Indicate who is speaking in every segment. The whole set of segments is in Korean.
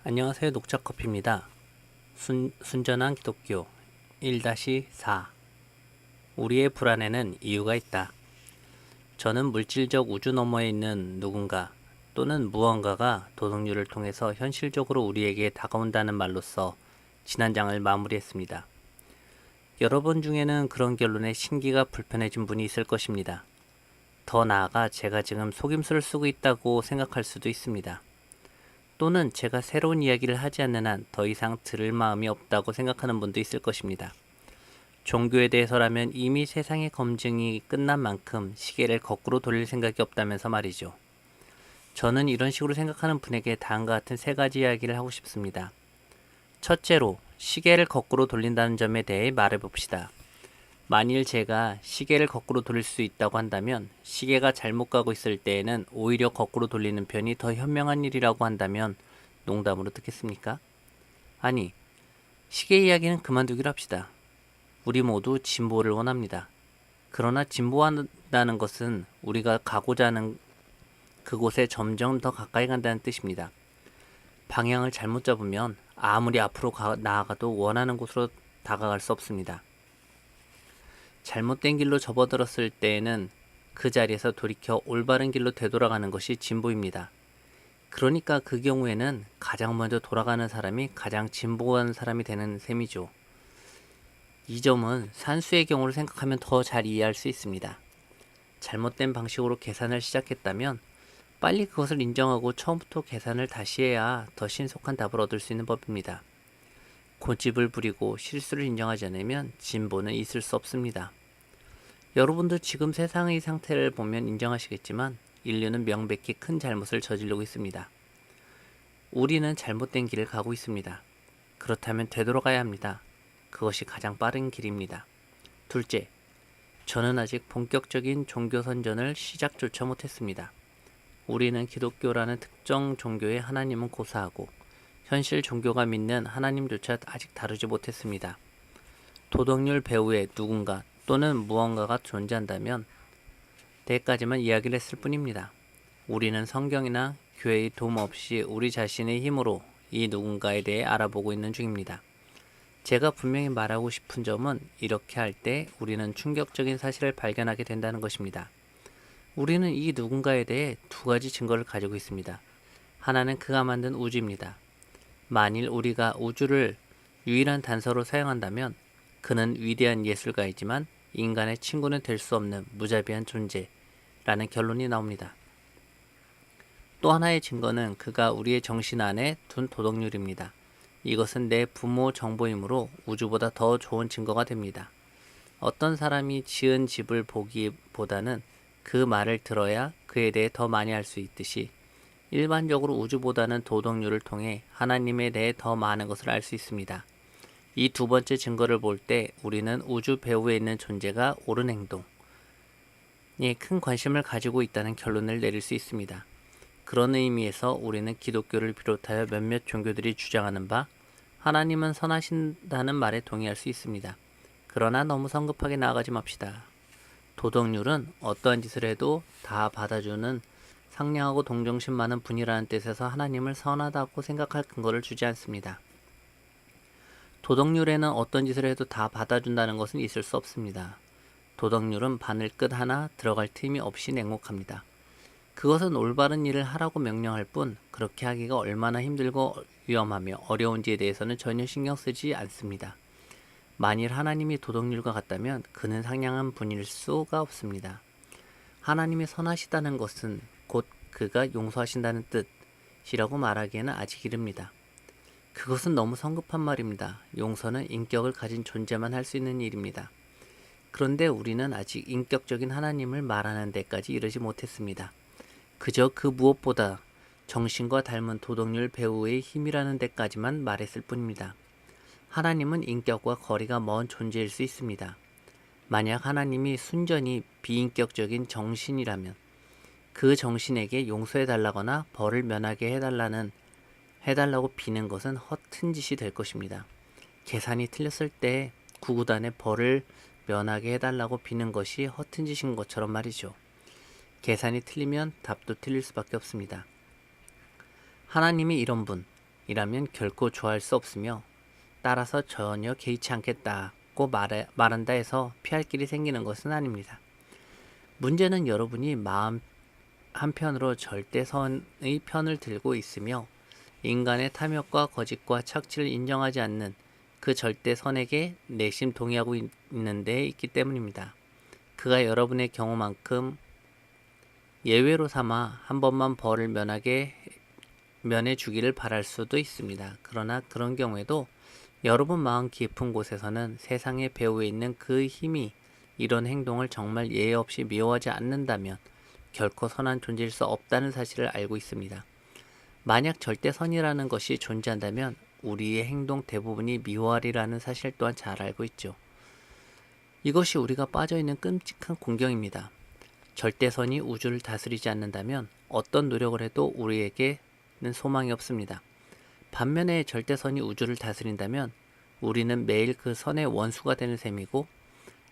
Speaker 1: 안녕하세요. 녹차커피입니다. 순전한 기독교 1-4 우리의 불안에는 이유가 있다. 저는 물질적 우주 너머에 있는 누군가 또는 무언가가 도덕률을 통해서 현실적으로 우리에게 다가온다는 말로써 지난 장을 마무리했습니다. 여러분 중에는 그런 결론에 신기가 불편해진 분이 있을 것입니다. 더 나아가 제가 지금 속임수를 쓰고 있다고 생각할 수도 있습니다. 또는 제가 새로운 이야기를 하지 않는 한 더 이상 들을 마음이 없다고 생각하는 분도 있을 것입니다. 종교에 대해서라면 이미 세상의 검증이 끝난 만큼 시계를 거꾸로 돌릴 생각이 없다면서 말이죠. 저는 이런 식으로 생각하는 분에게 다음과 같은 세 가지 이야기를 하고 싶습니다. 첫째로, 시계를 거꾸로 돌린다는 점에 대해 말해봅시다. 만일 제가 시계를 거꾸로 돌릴 수 있다고 한다면 시계가 잘못 가고 있을 때에는 오히려 거꾸로 돌리는 편이 더 현명한 일이라고 한다면 농담으로 듣겠습니까? 아니, 시계 이야기는 그만두기로 합시다. 우리 모두 진보를 원합니다. 그러나 진보한다는 것은 우리가 가고자 하는 그곳에 점점 더 가까이 간다는 뜻입니다. 방향을 잘못 잡으면 아무리 앞으로 나아가도 원하는 곳으로 다가갈 수 없습니다. 잘못된 길로 접어들었을 때에는 그 자리에서 돌이켜 올바른 길로 되돌아가는 것이 진보입니다. 그러니까 그 경우에는 가장 먼저 돌아가는 사람이 가장 진보한 사람이 되는 셈이죠. 이 점은 산수의 경우를 생각하면 더 잘 이해할 수 있습니다. 잘못된 방식으로 계산을 시작했다면 빨리 그것을 인정하고 처음부터 계산을 다시 해야 더 신속한 답을 얻을 수 있는 법입니다. 고집을 부리고 실수를 인정하지 않으면 진보는 있을 수 없습니다. 여러분도 지금 세상의 상태를 보면 인정하시겠지만 인류는 명백히 큰 잘못을 저지르고 있습니다. 우리는 잘못된 길을 가고 있습니다. 그렇다면 되돌아가야 합니다. 그것이 가장 빠른 길입니다. 둘째, 저는 아직 본격적인 종교 선전을 시작조차 못했습니다. 우리는 기독교라는 특정 종교의 하나님은 고사하고 현실 종교가 믿는 하나님조차 아직 다루지 못했습니다. 도덕률 배후에 누군가 또는 무언가가 존재한다면 때까지만 이야기를 했을 뿐입니다. 우리는 성경이나 교회의 도움 없이 우리 자신의 힘으로 이 누군가에 대해 알아보고 있는 중입니다. 제가 분명히 말하고 싶은 점은 이렇게 할 때 우리는 충격적인 사실을 발견하게 된다는 것입니다. 우리는 이 누군가에 대해 두 가지 증거를 가지고 있습니다. 하나는 그가 만든 우주입니다. 만일 우리가 우주를 유일한 단서로 사용한다면 그는 위대한 예술가이지만 인간의 친구는 될 수 없는 무자비한 존재라는 결론이 나옵니다. 또 하나의 증거는 그가 우리의 정신 안에 둔 도덕률입니다. 이것은 내 부모 정보이므로 우주보다 더 좋은 증거가 됩니다. 어떤 사람이 지은 집을 보기보다는 그 말을 들어야 그에 대해 더 많이 알 수 있듯이 일반적으로 우주보다는 도덕률을 통해 하나님에 대해 더 많은 것을 알 수 있습니다. 이 두 번째 증거를 볼 때 우리는 우주 배후에 있는 존재가 옳은 행동에 큰 관심을 가지고 있다는 결론을 내릴 수 있습니다. 그런 의미에서 우리는 기독교를 비롯하여 몇몇 종교들이 주장하는 바 하나님은 선하신다는 말에 동의할 수 있습니다. 그러나 너무 성급하게 나아가지 맙시다. 도덕률은 어떠한 짓을 해도 다 받아주는 상냥하고 동정심 많은 분이라는 뜻에서 하나님을 선하다고 생각할 근거를 주지 않습니다. 도덕률에는 어떤 짓을 해도 다 받아준다는 것은 있을 수 없습니다. 도덕률은 바늘 끝 하나 들어갈 틈이 없이 냉혹합니다. 그것은 올바른 일을 하라고 명령할 뿐 그렇게 하기가 얼마나 힘들고 위험하며 어려운지에 대해서는 전혀 신경 쓰지 않습니다. 만일 하나님이 도덕률과 같다면 그는 상냥한 분일 수가 없습니다. 하나님이 선하시다는 것은 곧 그가 용서하신다는 뜻이라고 말하기에는 아직 이릅니다. 그것은 너무 성급한 말입니다. 용서는 인격을 가진 존재만 할 수 있는 일입니다. 그런데 우리는 아직 인격적인 하나님을 말하는 데까지 이르지 못했습니다. 그저 그 무엇보다 정신과 닮은 도덕률 배후의 힘이라는 데까지만 말했을 뿐입니다. 하나님은 인격과 거리가 먼 존재일 수 있습니다. 만약 하나님이 순전히 비인격적인 정신이라면 그 정신에게 용서해달라거나 벌을 면하게 해달라고 비는 것은 허튼 짓이 될 것입니다. 계산이 틀렸을 때 구구단에 벌을 면하게 해달라고 비는 것이 허튼 짓인 것처럼 말이죠. 계산이 틀리면 답도 틀릴 수밖에 없습니다. 하나님이 이런 분, 이라면 결코 좋아할 수 없으며 따라서 전혀 개의치 않겠다고 말한다 해서 피할 길이 생기는 것은 아닙니다. 문제는 여러분이 마음 한편으로 절대선의 편을 들고 있으며 인간의 탐욕과 거짓과 착취를 인정하지 않는 그 절대선에게 내심 동의하고 있는 데 있기 때문입니다. 그가 여러분의 경우만큼 예외로 삼아 한 번만 벌을 면해 주기를 바랄 수도 있습니다. 그러나 그런 경우에도 여러분 마음 깊은 곳에서는 세상의 배후에 있는 그 힘이 이런 행동을 정말 예의 없이 미워하지 않는다면 결코 선한 존재일 수 없다는 사실을 알고 있습니다. 만약 절대선이라는 것이 존재한다면 우리의 행동 대부분이 미워하리라는 사실 또한 잘 알고 있죠. 이것이 우리가 빠져있는 끔찍한 공경입니다. 절대선이 우주를 다스리지 않는다면 어떤 노력을 해도 우리에게는 소망이 없습니다. 반면에 절대선이 우주를 다스린다면 우리는 매일 그 선의 원수가 되는 셈이고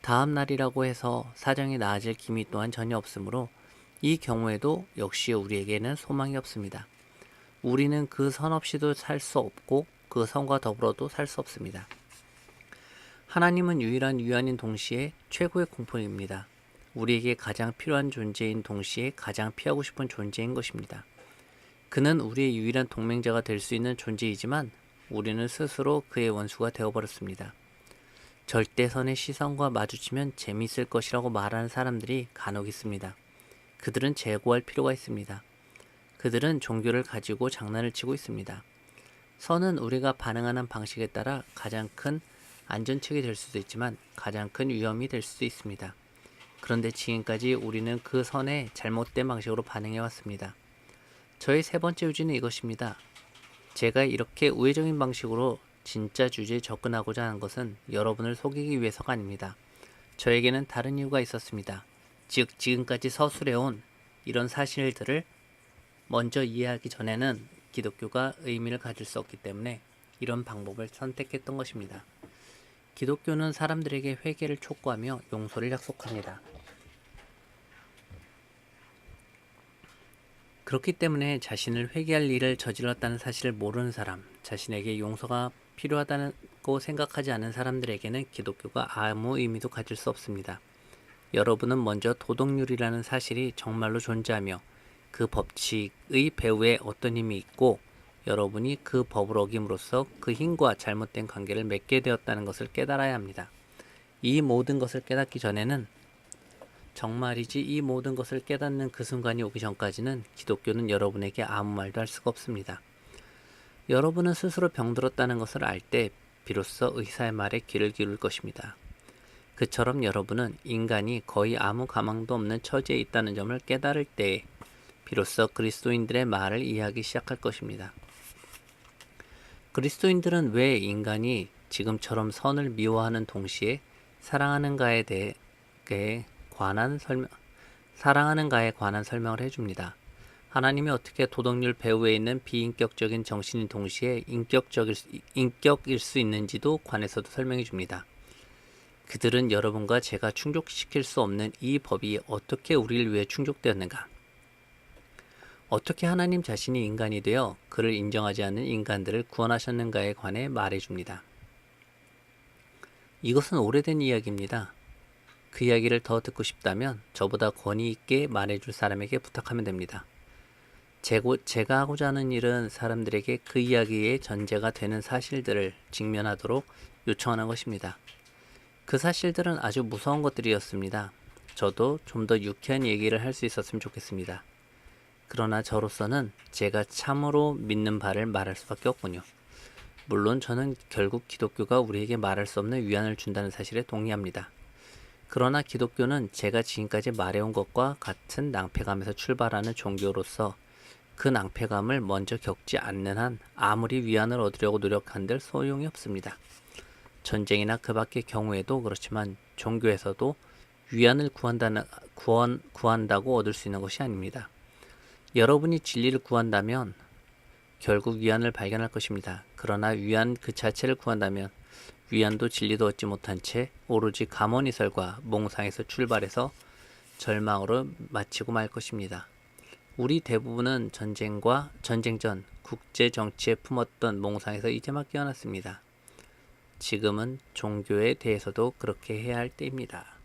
Speaker 1: 다음 날이라고 해서 사정이 나아질 기미 또한 전혀 없으므로 이 경우에도 역시 우리에게는 소망이 없습니다. 우리는 그 선 없이도 살 수 없고 그 선과 더불어도 살 수 없습니다. 하나님은 유일한 위안인 동시에 최고의 공포입니다. 우리에게 가장 필요한 존재인 동시에 가장 피하고 싶은 존재인 것입니다. 그는 우리의 유일한 동맹자가 될 수 있는 존재이지만 우리는 스스로 그의 원수가 되어버렸습니다. 절대선의 시선과 마주치면 재미있을 것이라고 말하는 사람들이 간혹 있습니다. 그들은 재고할 필요가 있습니다. 그들은 종교를 가지고 장난을 치고 있습니다. 선은 우리가 반응하는 방식에 따라 가장 큰 안전책이 될 수도 있지만 가장 큰 위험이 될 수도 있습니다. 그런데 지금까지 우리는 그 선에 잘못된 방식으로 반응해왔습니다. 저의 세 번째 요지는 이것입니다. 제가 이렇게 우회적인 방식으로 진짜 주제에 접근하고자 하는 것은 여러분을 속이기 위해서가 아닙니다. 저에게는 다른 이유가 있었습니다. 즉 지금까지 서술해온 이런 사실들을 먼저 이해하기 전에는 기독교가 의미를 가질 수 없기 때문에 이런 방법을 선택했던 것입니다. 기독교는 사람들에게 회개를 촉구하며 용서를 약속합니다. 그렇기 때문에 자신을 회개할 일을 저질렀다는 사실을 모르는 사람, 자신에게 용서가 필요하다고 생각하지 않은 사람들에게는 기독교가 아무 의미도 가질 수 없습니다. 여러분은 먼저 도덕률이라는 사실이 정말로 존재하며 그 법칙의 배후에 어떤 힘이 있고 여러분이 그 법을 어김으로써 그 힘과 잘못된 관계를 맺게 되었다는 것을 깨달아야 합니다. 이 모든 것을 깨닫기 전에는 정말이지 이 모든 것을 깨닫는 그 순간이 오기 전까지는 기독교는 여러분에게 아무 말도 할 수가 없습니다. 여러분은 스스로 병들었다는 것을 알 때 비로소 의사의 말에 귀를 기울일 것입니다. 그처럼 여러분은 인간이 거의 아무 가망도 없는 처지에 있다는 점을 깨달을 때 비로소 그리스도인들의 말을 이해하기 시작할 것입니다. 그리스도인들은 왜 인간이 지금처럼 선을 미워하는 동시에 사랑하는가에 관한 설명을 해줍니다. 하나님이 어떻게 도덕률 배후에 있는 비인격적인 정신인 동시에 인격일 수 있는지도 관해서도 설명해 줍니다. 그들은 여러분과 제가 충족시킬 수 없는 이 법이 어떻게 우리를 위해 충족되었는가? 어떻게 하나님 자신이 인간이 되어 그를 인정하지 않는 인간들을 구원하셨는가에 관해 말해줍니다. 이것은 오래된 이야기입니다. 그 이야기를 더 듣고 싶다면 저보다 권위 있게 말해줄 사람에게 부탁하면 됩니다. 제가 하고자 하는 일은 사람들에게 그 이야기의 전제가 되는 사실들을 직면하도록 요청하는 것입니다. 그 사실들은 아주 무서운 것들이었습니다. 저도 좀 더 유쾌한 얘기를 할 수 있었으면 좋겠습니다. 그러나 저로서는 제가 참으로 믿는 바를 말할 수밖에 없군요. 물론 저는 결국 기독교가 우리에게 말할 수 없는 위안을 준다는 사실에 동의합니다. 그러나 기독교는 제가 지금까지 말해온 것과 같은 낭패감에서 출발하는 종교로서 그 낭패감을 먼저 겪지 않는 한 아무리 위안을 얻으려고 노력한들 소용이 없습니다. 전쟁이나 그 밖의 경우에도 그렇지만 종교에서도 위안을 구한다고 얻을 수 있는 것이 아닙니다. 여러분이 진리를 구한다면 결국 위안을 발견할 것입니다. 그러나 위안 그 자체를 구한다면 위안도 진리도 얻지 못한 채 오로지 가모니설과 몽상에서 출발해서 절망으로 마치고 말 것입니다. 우리 대부분은 전쟁 전 국제 정치에 품었던 몽상에서 이제 막 깨어났습니다. 지금은 종교에 대해서도 그렇게 해야 할 때입니다.